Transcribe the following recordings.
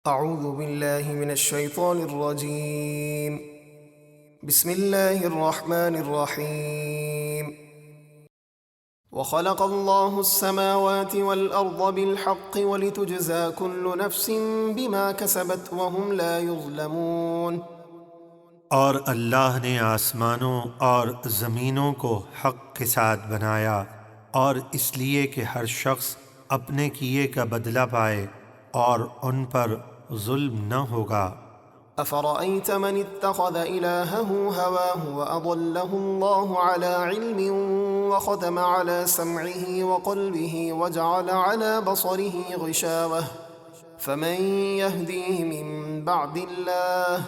اعوذ باللہ من الشیطان الرجیم بسم اللہ الرحمن الرحیم وخلق اللہ السماوات والارض بالحق ولتجزى كل نفس بما كسبت وهم لا يظلمون۔ اور اللہ نے آسمانوں اور زمینوں کو حق کے ساتھ بنایا، اور اس لیے کہ ہر شخص اپنے کیے کا بدلہ پائے اور ان پر ظلم نہ ہوگا۔ افرأيت من اتخذ إلهه هواه وأضله الله على علم وختم على سمعه وقلبه وجعل على بصره غشاوة فمن يهديه من بعد الله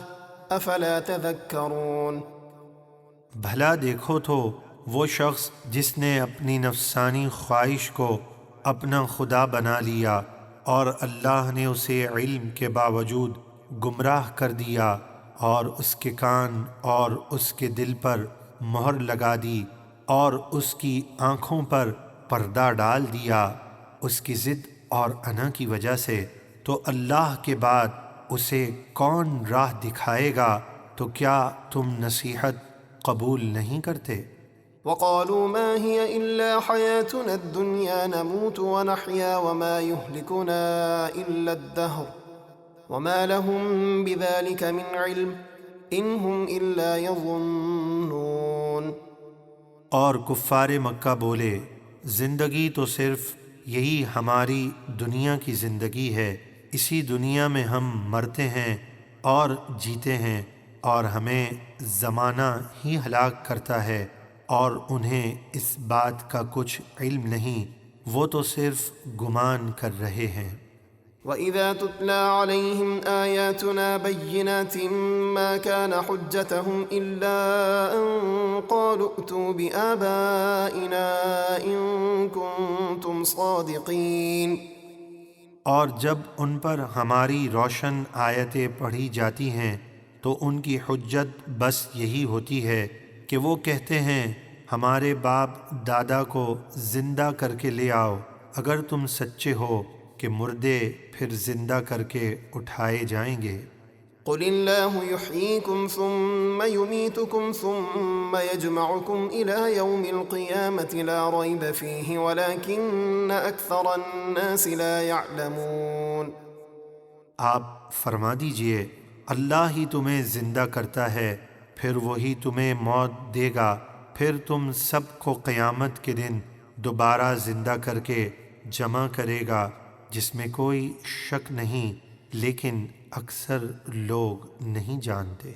افلا تذكرون۔ بھلا دیکھو تو وہ شخص جس نے اپنی نفسانی خواہش کو اپنا خدا بنا لیا، اور اللہ نے اسے علم کے باوجود گمراہ کر دیا، اور اس کے کان اور اس کے دل پر مہر لگا دی، اور اس کی آنکھوں پر پردہ ڈال دیا اس کی ضد اور انا کی وجہ سے، تو اللہ کے بعد اسے کون راہ دکھائے گا؟ تو کیا تم نصیحت قبول نہیں کرتے؟ وقالوا ما هي إلا حياتنا الدنيا نموت ونحيا وما يهلكنا إلا الدهر وما لهم بذلك من علم إن هم إلا يظنون۔ اور کفار مکہ بولے، زندگی تو صرف یہی ہماری دنیا کی زندگی ہے، اسی دنیا میں ہم مرتے ہیں اور جیتے ہیں، اور ہمیں زمانہ ہی ہلاک کرتا ہے، اور انہیں اس بات کا کچھ علم نہیں، وہ تو صرف گمان کر رہے ہیں۔ وَإِذَا تُتْلَى عَلَيْهِمْ آيَاتُنَا بَيِّنَاتٍ مَا كَانَ حُجَّتَهُمْ إِلَّا أَن قَالُوا ائْتُوا بِآبَائِنَا إِن كُنتُمْ صَادِقِينَ۔ اور جب ان پر ہماری روشن آیتیں پڑھی جاتی ہیں تو ان کی حجت بس یہی ہوتی ہے کہ وہ کہتے ہیں ہمارے باپ دادا کو زندہ کر کے لے آؤ اگر تم سچے ہو کہ مردے پھر زندہ کر کے اٹھائے جائیں گے۔ قل اللہ یحییکم ثم یمیتکم ثم یجمعکم الی یوم القیامۃ لا ریب فیہ ولکن اکثر الناس لا یعلمون۔ آپ فرما دیجئے اللہ ہی تمہیں زندہ کرتا ہے، پھر وہی تمہیں موت دے گا، پھر تم سب کو قیامت کے دن دوبارہ زندہ کر کے جمع کرے گا، جس میں کوئی شک نہیں، لیکن اکثر لوگ نہیں جانتے۔